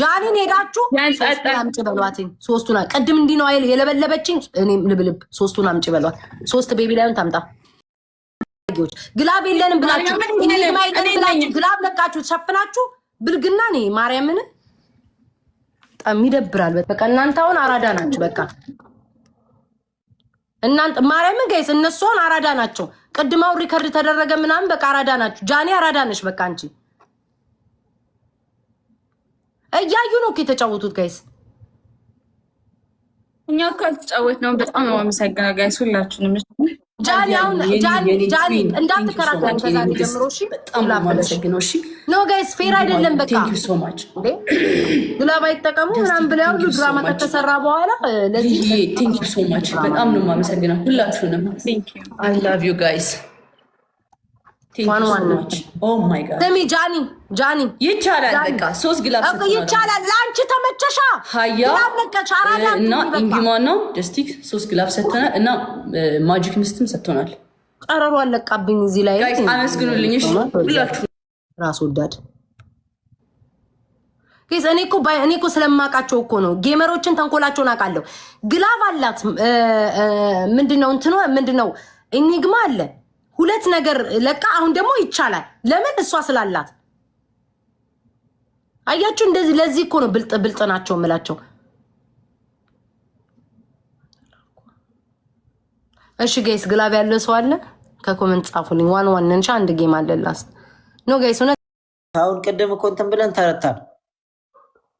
ጃኒን ሄዳችሁ ሶስቱን አምጪ በሏትኝ። ሶስቱን ቅድም እንዲህ ነው አይል የለበለበችኝ። እኔም ልብልብ ሶስቱን አምጪ በሏት። ሶስት ቤቢ ላዩን ታምጣ። ግላብ የለንም ብላችሁ ግላብ ለቃችሁ ተሸፍናችሁ ብልግና ነው ማርያምን። በጣም ይደብራል። በቃ እናንተ አሁን አራዳ ናችሁ። በቃ እናንተ ማርያምን ጋይስ እነሱ አሁን አራዳ ናቸው። ቅድማው ሪከርድ ተደረገ ምናምን በቃ አራዳ ናችሁ። ጃኒ አራዳ ነሽ። በቃ አንቺ እያዩ ነው የተጫወቱት ጋይስ። እኛ እኮ አልተጫወትነውም። በጣም ነው የማመሰግነው ጋይስ ሁላችሁንም። ጃኒ እንዳትከራከሩ ከዛሬ ጀምሮ እሺ። በጣም ነው የማመሰግነው። እሺ ኖ ጋይስ ፌር አይደለም። በቃ ቴንክ ዩ ሶ ማች ግላብ አይጠቀሙ ምናምን ብለው ያሉ ድራማ ከተሰራ በኋላ ለዚህ ቴንክ ዩ ሶ ማች በጣም ነው የማመሰግነው ሁላችሁንም። አይ ላቭ ዩ ጋይስ። ኦ ማይ ጋድ ስሚ ጃኒ ይቻላል። በቃ ሶስት ግላብ ይቻላል። ለአንቺ ተመቸሻ ሀያ እና ኢንጊማና ጀስቲክ ሶስት ግላብ ሰጥተናል እና ማጂክ ምስትም ሰጥቶናል። ቀረሩ አለቃብኝ እዚህ ላይ ጋይስ አመስግኑልኝ እሺ ሁላችሁ። ራስ ወዳድ ጋይስ እኔ እኮ ስለማውቃቸው እኮ ነው ጌመሮችን ተንኮላቸውን አውቃለሁ። ግላብ አላት ምንድነው እንትኑ ምንድነው ኢኒግማ አለ ሁለት ነገር ለቃ። አሁን ደግሞ ይቻላል። ለምን እሷ ስላላት አያችሁ። እንደዚህ ለዚህ እኮ ነው ብልጥ ናቸው የምላቸው። እሺ ጋይስ ግላብ ያለው ሰው አለ ከኮመንት ጻፉልኝ። ዋን እንሻ አንድ ጌም አለላስ ኖ ጋይስ ሆነ አሁን ቅድም እኮ እንትን ብለን ተረታን።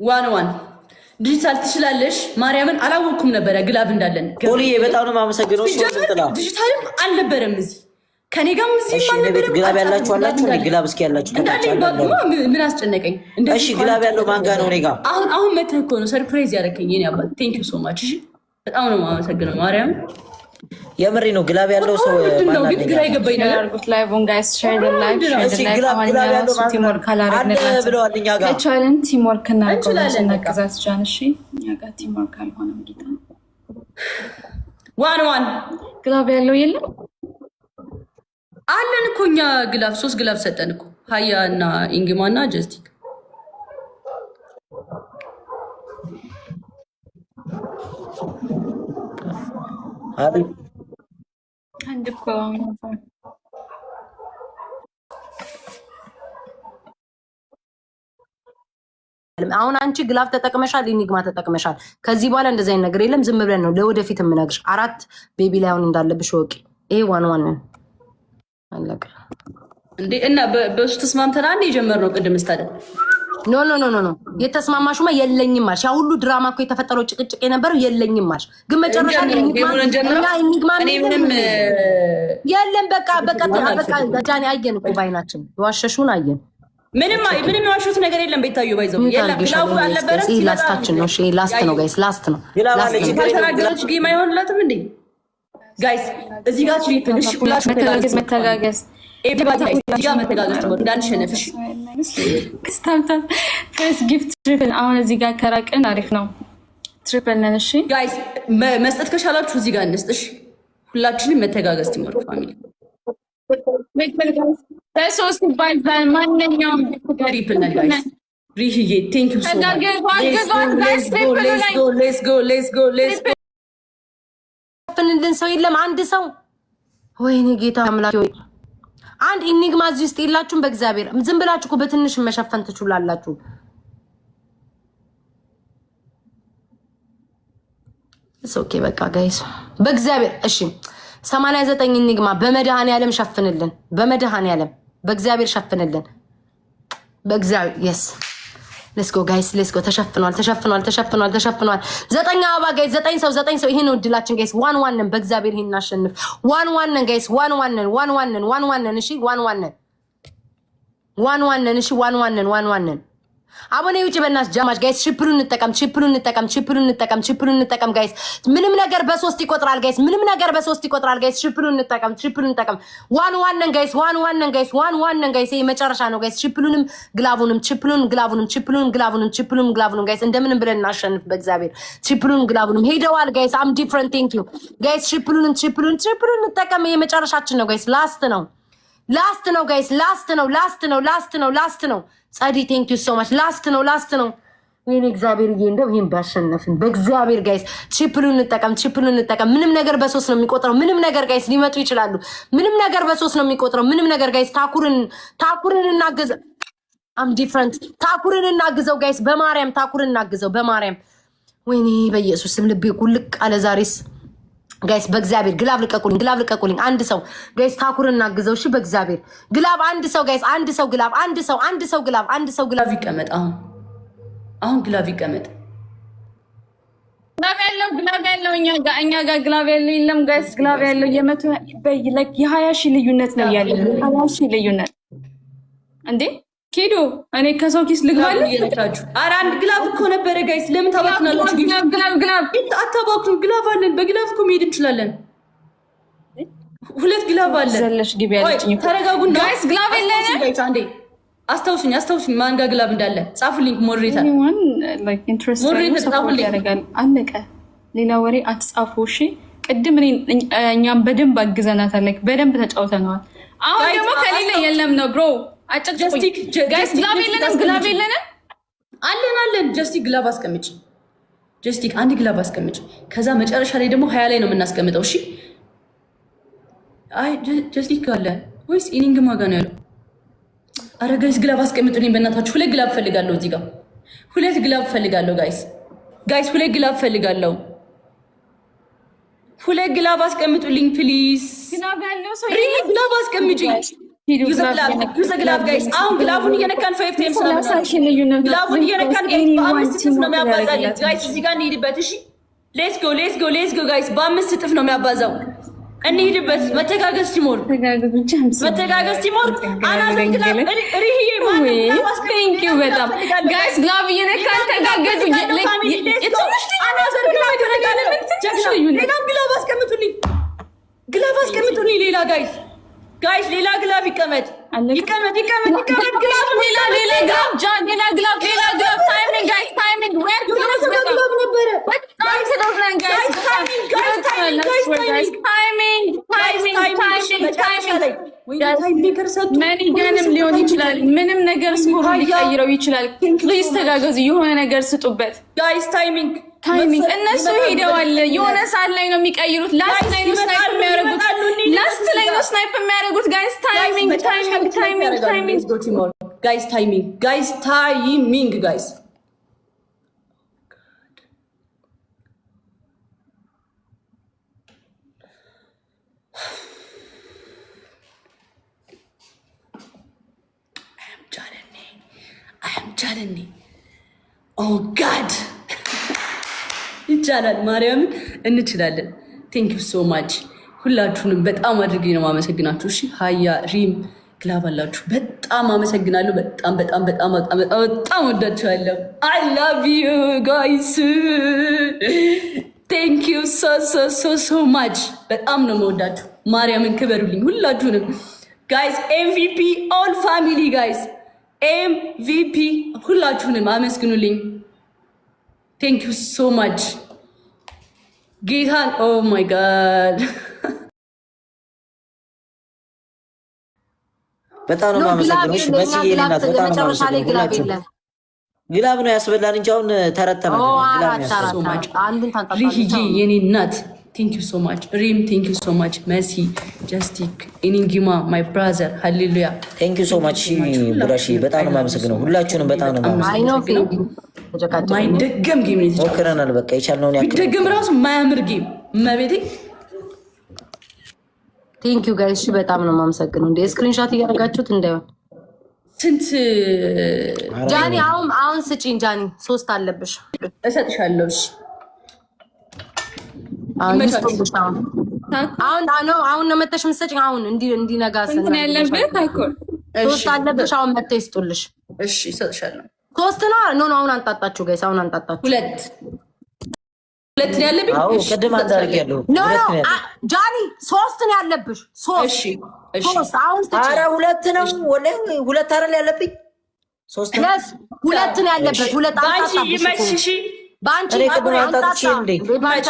ዋን ዲጂታል ትችላለሽ። ማርያምን አላወኩም ነበረ ግላብ እንዳለን። ፖሊዬ በጣም ነው የማመሰግነው። ዲጂታልም አልነበረም እዚህ ከኔ ጋር ግላብ ያላችሁ አላችሁ? ግላብ እስኪ ያላችሁ ምን አስጨነቀኝ? እሺ ግላብ ያለው ማን ጋር ነው? እኔ ጋር አሁን መተህ እኮ ነው ሰርፕራይዝ ያደረከኝ የኔ አባት። ቴንክ ዩ ሶ ማች። እሺ በጣም ነው የማመሰግነው ማርያም። የምሬ ነው። ግላብ ያለው ሰው ነው ግን ግራ ይገባኝ ነገር አድርጉት። ላይቭን ጋይስ ሼር ዘ ላይቭ ግላብ ያለው ቲምወርክ ካላረግነው ብለዋል። እኛ ጋር ለቻለን ቲምወርክ እና እናገዛት ጃን። እሺ እኛ ጋር ቲምወርክ አልሆነም ጌታ። ዋን ግላብ ያለው የለም አለን እኮ እኛ ግላብ ሶስት ግላብ ሰጠን እኮ ሀያ እና ኢንግማ እና ጀስቲክ። አንድ እኮ አሁን አንቺ ግላብ ተጠቅመሻል፣ ኢኒግማ ተጠቅመሻል። ከዚህ በኋላ እንደዚህ አይነት ነገር የለም። ዝም ብለን ነው ለወደፊት የምነግርሽ። 4 ቤቢ ላይ አሁን እንዳለብሽ ወቂ። ይሄ ዋን አለቀ እንዴ። እና በሱ ተስማምተን አንዴ የጀመርነው ቅድም ስታደም ኖ የተስማማሹማ የለኝም አልሽ። ያ ሁሉ ድራማ እኮ የተፈጠረው ጭቅጭቅ የነበረው የለኝም አልሽ። ግን መጨረሻ ላይ ኢኒግማ የለም። በቃ ጃኒ አየን እኮ ባይናችን ዋሸሹን አየን። ምንም የዋሹት ነገር የለም። ቤታዩ ባይዘው የለም። ግላቡ አልነበረ። ላስታችን ነው። እሺ ላስት ነው ጋይስ፣ ላስት ነው። ካልተናገረች ጌም አይሆንላትም እንዴ ጋይስ። እዚህ ጋር ትሪፕል። እሺ ሁላችሁ መተጋገዝ እንዳንሸነፍሽ ጋይስ። ጊፍት ትሪፕል አሁን እዚህ ጋር ከራቅን አሪፍ ነው። ትሪፕል ነን። እሺ ጋይስ መስጠት ከቻላችሁ እዚህ ጋር እንስጥሽ። ሁላችንም መተጋገዝ ቲሞር ፋሚሊ ለሶስት ባይዛል ማንኛውም ትሪፕል ነን ጋይስ። ሪሂዬ ቴንክ ዩ ሶ ማች። ሌትስ ጎ ፍንልን ሰው የለም። አንድ ሰው ወይኔ ጌታ አምላክ ወይ አንድ ኢኒግማ እዚህ ውስጥ የላችሁም። በእግዚአብሔር ዝም ብላችሁ እኮ በትንሽ መሸፈን ትችላላችሁ። ኦኬ በቃ ጋይስ በእግዚአብሔር እሺ። 89 ኢኒግማ በመድኃኔዓለም ሸፍንልን። በመድኃኔዓለም በእግዚአብሔር ሸፍንልን። በእግዚአብሔር የስ ሌትስ ጎ ጋይስ ሌትስ ጎ። ተሸፍኗል። 9 አበባ ጋይስ 9 ሰው። ይሄን ነው እድላችን ጋይስ። ዋን በእግዚአብሔር ይሄን እናሸንፍ። ዋን ጋይስ ዋን እሺ ዋን እሺ ዋን አቦኔ ውጪ በእናትሽ ጃማች ጋይስ። ቺፕሉን እንጠቀም ጋይስ። ምንም ነገር በ3 ይቆጥራል ጋይስ። ቺፕሉን እንጠቀም። ዋን ጋይስ ዋን ጋይስ። ይሄ መጨረሻ ነው ጋይስ። ቺፕሉንም ግላቡንም ጋይስ እንደምንም ብለን እናሸንፍ በእግዚአብሔር። ቺፕሉን ግላቡንም ሄደዋል ጋይስ። አም ዲፍረንት ቴንክ ዩ ጋይስ። ቺፕሉን እንጠቀም። ይሄ መጨረሻችን ነው ጋይስ። ላስት ነው ጋይስ። ላስት ነው። ጸዲ ቴንክ ዩ ሶ ማች። ላስት ነው ወይኔ እግዚአብሔር እንደው ይሄን ባሸነፍን በእግዚአብሔር ጋይስ። ትሪፕሉን እንጠቀም። ምንም ነገር በሶስት ነው የሚቆጥረው። ምንም ነገር ጋይስ ሊመጡ ይችላሉ። ምንም ነገር በሶስት ነው የሚቆጥረው። ምንም ነገር ጋይስ ታኩርን እናገዘ አም ዲፍረንት ታኩርን እናግዘው ጋይስ። በማርያም ታኩርን እናግዘው በማርያም። ወይኔ በኢየሱስ ስም ልቤ ቁልቅ አለ ዛሬስ ጋይስ። በእግዚአብሔር ግላብ ልቀቁልኝ። አንድ ሰው ጋይስ ታኩርን እናግዘው። እሺ በእግዚአብሔር ግላብ አንድ ሰው ጋይስ። አንድ ሰው ግላብ ይቀመጥ። አሁን ግላብ ይቀመጥ። ግላብ ያለው እኛ ጋር ግላብ ያለው የለም ጋይስ። ግላብ ያለው የ20 ሺህ ልዩነት ነው ያለው። 20 ሺህ ልዩነት እንዴ ኪዱ እኔ ከሰው ኪስ ልግባል። ኧረ አንድ ግላብ እኮ ነበረ ጋይስ። ለምን ታባክናላችሁ? ግላብ አታባክኑ። ግላብ አለን። በግላብ እኮ መሄድ እንችላለን። 2 ግላብ አለን። ዘለሽ ግቢ ያለችኝ። ተረጋጉና ጋይስ ግላብ የለንም። አንዴ አስታውሱኝ ማን ጋር ግላብ እንዳለ ጻፉልኝ። ሞዴሬተር ያደርጋል። አለቀ። ሌላ ወሬ አትጻፉ እሺ። ቅድም እኛም በደንብ አግዘናታል። በደንብ ተጫውተነዋል። አሁን ደግሞ ከሌለ የለም ነው ብሮ አጨቅጭቁኝ ጋይስ። ግላብ የለንም። አለን። ጀስቲክ ግላብ አስቀምጭ። አንድ ግላብ አስቀምጭ። ከዛ መጨረሻ ላይ ደግሞ 20 ላይ ነው የምናስቀምጠው። እሺ አይ ጀስቲክ አለ ወይስ ኢኒንግ ማጋ ነው ያለው? አረ ጋይስ ግላብ አስቀምጡልኝ በእናታችሁ። 2 ግላብ ፈልጋለሁ። እዚህ ጋር 2 ግላብ ፈልጋለሁ ጋይስ 2 ግላብ ፈልጋለሁ። 2 ግላብ አስቀምጡልኝ ፕሊዝ። ግላብ አስቀምጪኝ። ዩዘ ግላብ ጋይስ። አሁን ግላቡን እየነካን 5 ታይምስ ነው። ግላቡን እየነካን በ5 እጥፍ ነው የሚያባዛልኝ ጋይስ። እዚህ ጋር እንሂድበት። እሺ ሌትስ ጎ ጋይስ። በ5 እጥፍ ነው የሚያባዛው። እንሂድበት። መተጋገዝ ሲሞር አናዘን ግላብ ሪሂዬ በጣም ጋይስ ግላብ እየነካን ተጋገዙ። ግላብ አስቀምጡልኝ። ሌላ ጋይስ ሌላ ግላብ ይቀመጥ። መኒገንም ሊሆን ይችላል። ምንም ነገር ስኮር ሊቀይረው ይችላል። ፕሊዝ ተጋገዙ። የሆነ ነገር ስጡበት ጋይስ። ታይሚንግ እነሱ ሄደዋል። የሆነ ሰዓት ላይ ነው የሚቀይሩት። ላስት ላይ ነው ስናይፕ የሚያደርጉት ጋይስ። ታይሚንግ ጋይስ። ቻለኒ ኦ ጋድ ይቻላል። ማርያምን እንችላለን። ቴንክ ዩ ሶ ማች ሁላችሁንም በጣም አድርጌ ነው ማመሰግናችሁ። እሺ ሀያ ሪም ግላብ አላችሁ። በጣም አመሰግናለሁ። በጣም ወዳችኋለሁ። አይ ላቭ ዩ ጋይስ። ቴንክ ዩ ሶ ማች። በጣም ነው መወዳችሁ። ማርያምን ክበሩልኝ ሁላችሁንም ጋይስ። ኤምቪፒ ኦል ፋሚሊ ጋይስ። ኤምቪፒ ሁላችሁንም አመስግኑልኝ። ቴንክ ዩ ሶ ማች ጌታን። ኦ ማይ ጋድ በጣም ነው የማመሰግነው። እሺ መሲ የኔናት በጣም ነው የማመሰግነው። ግላብ ነው ያስበላን እንጂ አሁን ተረተመ። ሪሂጂ የኔ እናት ቴንክ ዩ ሶ ማች። ሪም ቴንክ ዩ ሶ ማች። መሲ ጀስቲክ ኢኒንጊማ ማይ ብራዘር ሃሌሉያ ቴንክ ዩ ሶ ማች ብራሺ በጣም ነው የማመሰግነው። ሁላችሁንም በጣም ነው የማመሰግነው። ማይደገም ጌም ነው ሞክረናል። በቃ የቻልነውን ያክል ደገም ራሱ ማያምር ጌም መቤቴ። ቴንክ ዩ ጋይስ በጣም ነው የማመሰግነው። እንደ ስክሪንሾት እያደረጋችሁት እንዳይሆን። ስንት ጃኒ አሁን ስጪኝ ጃኒ። 3 አለብሽ እሰጥሻለሁ። እሺ አሁን ነው መተሽ የምትሰጪኝ። አሁን እንዲነጋ ያለብህ ታይኮር 3 አለብሽ። አሁን መተሽ ይስጡልሽ። እሺ እሰጥሻለሁ። 3 ነው። አሁን አንጣጣችሁ ጋይስ። አሁን አንጣጣችሁ። 2 ነው ያለብኝ። አዎ ቅድም አዳርጊያለሁ። ኖ ጃኒ 3 ነው ያለብሽ። 3 እሺ አሁን ኧረ 2 ነው ወላሂ 2 አይደል ያለብኝ 3 ነው። 2 ነው ያለበት። 2 አንቺ ይመችሽ። ባንቺ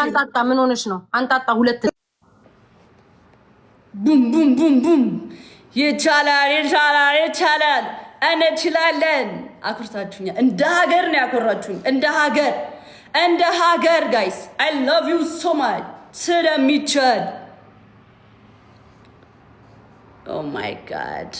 አንጣጣ። ምን ሆነሽ ነው? አንጣጣ 2 ቡም ቡም ቡም ቡም። ይቻላል። እንችላለን። አኩርታችሁኛል። እንደ ሀገር ነው ያኮራችሁኝ። እንደ ሀገር ጋይስ አይ ላቭ ዩ ሶ ማች ስለሚቻል ኦ ማይ ጋድ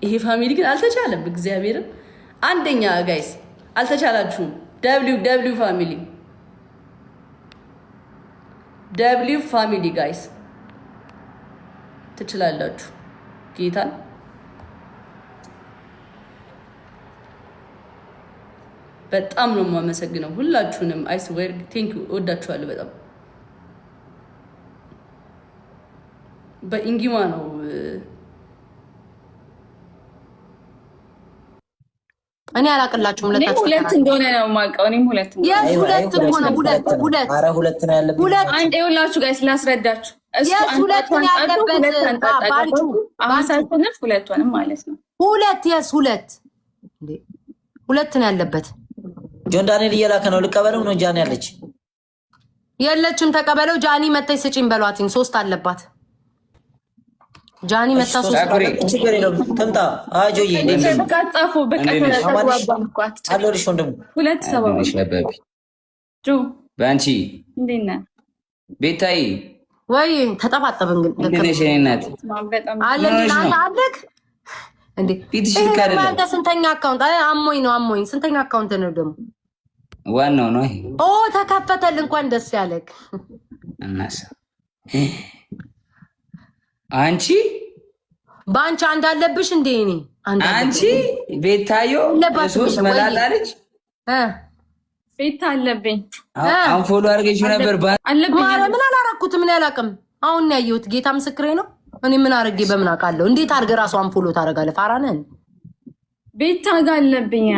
ይሄ ፋሚሊ ግን አልተቻለም። እግዚአብሔርን አንደኛ ጋይስ አልተቻላችሁም። ደብሊው ፋሚሊ ጋይስ ትችላላችሁ። ጌታን በጣም ነው የማመሰግነው ሁላችሁንም። አይስዌር ቴንክ ዩ እወዳችኋለሁ በጣም። በኢንጊማ ነው እኔ አላቅላችሁም። ሁለት እንደሆነ ነው የማውቀው። እኔም ሁለት ነው ያለበት። አንድ ይኸውላችሁ ጋይስ ላስረዳችሁ። ሁለት ነው ያለበት። አሁን ሁለቱንም ማለት ነው። ሁለት ነው ያለበት። ጆን ዳንኤል እየላከ ነው። ልቀበለው ነው ጃኒ ያለች የለችም። ተቀበለው ጃኒ መጣይ ስጪኝ በሏትኝ። 3 አለባት ጃኒ መጣ። 3 ችግር የለውም ትምጣ። አጆዬ በቃጣፉ አለልሽ ወንድሙ ሁለት ሰባሽ ነበር ጆ ባንቺ እንዴና ቤታይ ወይ ተጠባጠብን። ግን እንደነሽ አይነት አለክ እንዴ ፊትሽ ካለ አንተ ስንተኛ አካውንት አሞኝ ስንተኛ አካውንት ነው ደግሞ? ዋናው ነው ይሄ። ኦ ተከፈተል። እንኳን ደስ ያለክ እናሳ አንቺ ባንቺ አንድ አለብሽ እንዴ? እኔ አንቺ ቤታዮ ሶስት መላጣለች ቤት አለብኝ። አሁን ፎሎ አድርገሽ ነበር አለብኝ። ምን አላረኩት? ምን ያላቅም አሁን ያየሁት ጌታ ምስክሬ ነው። እኔ ምን አርጌ በምን አውቃለሁ? እንዴት አድርገህ ራሷን ፎሎ ታደርጋለህ? ፋራ ነህ። ቤት አለብኝ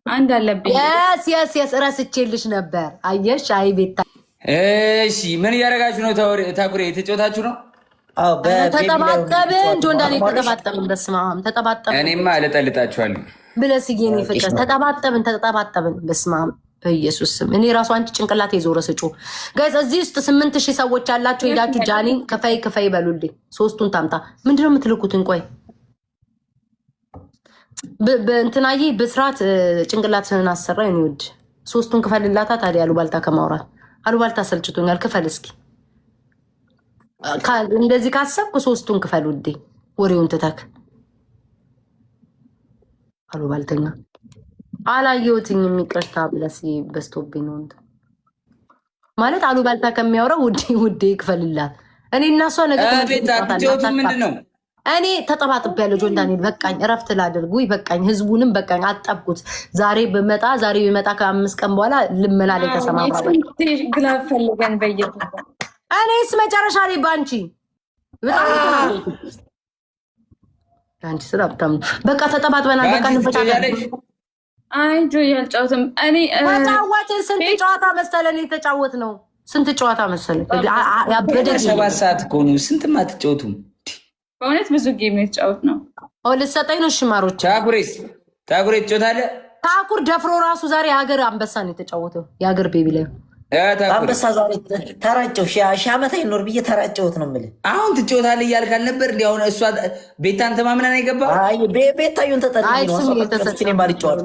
አንድ አለብኝ። የስ ረስቼልሽ ነበር። አየሽ? አይ ቤታ እሺ ምን እያደረጋችሁ ነው? ታኩሬ የተጫወታችሁ ነው? ተጠባጠብን። ጆን ዳንኤል ተጠባጠብን። በስመ አብ ተጠባጠብን። እኔማ እለጠልጣችኋለሁ ብለስዬ ነው ፍቅር። ተጠባጠብን። በስመ አብ በኢየሱስ ስም። እኔ ራሱ አንቺ ጭንቅላት የዞረ ስጩ ጋይስ። እዚህ ውስጥ 8000 ሰዎች ያላችሁ ሄዳችሁ ጃኒን ክፈይ በሉልኝ። 3ቱን ታምጣ። ምንድነው የምትልኩትን? ቆይ በእንትናዬ በስርዓት ጭንቅላትህን አሰራ። እኔ ውድ 3ቱን ክፈልላታ። ታዲያ አሉባልታ ከማውራት አሉባልታ ሰልችቶኛል። ክፈል እስኪ። እንደዚህ ካሰብኩ 3ቱን ክፈል ውዴ። ወሬውን ትተክ አሉባልተኛ አላየሁትኝ። የሚቀርታ ብለስ በስቶብኝ ነው እንትን ማለት አሉባልታ ከሚያወራው ውዴ ይክፈልላት። እኔ እና እሷ ነገ ምንድነው? እኔ ተጠባጥቤያለሁ። ጆን ዳንኤል በቃኝ፣ እረፍት ላድርግ። ውይ በቃኝ፣ ህዝቡንም በቃኝ፣ አጠብኩት። ዛሬ ቢመጣ ከ5 ቀን በኋላ ልመና ላይ ተሰማራ። ግላብ ፈልገን እኔስ መጨረሻ ላይ ባንቺ አንቺ ስራ በጣም በቃ ተጠባጥበናል። በቃ እንፈጫለን። አይ ጆ ያልጫወትም እኔ ተጫወትን። ስንት ጨዋታ መሰለን የተጫወት ነው? ስንት ጨዋታ መሰለን? ያበደ 7 ሰዓት እኮ ነው። ስንትም አትጫወቱም በእውነት ብዙ ጌም ነው የተጫወት ነው። ልትሰጠኝ ነው? ሽማሮች ታኩሬ ትጫወታለህ? ታኩር ደፍሮ ራሱ ዛሬ የሀገር አንበሳ ነው የተጫወተው። የሀገር ቤቢ ላይ አንበሳ ዛሬ ተራጨው። ሺህ ዓመት አይኖር ብዬ ተራጨውት ነው የምልህ። አሁን ትጫወታለህ እያልክ አልነበር? እንዲ አሁን እሷ ቤታን ተማምነን አይገባ ቤታዩን ተጠልኝ ባልጫወት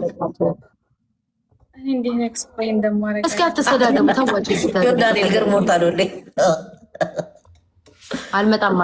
እስኪ አትሰዳደሙ። ተዋጭ ዳንኤል ገርሞታል። አልመጣም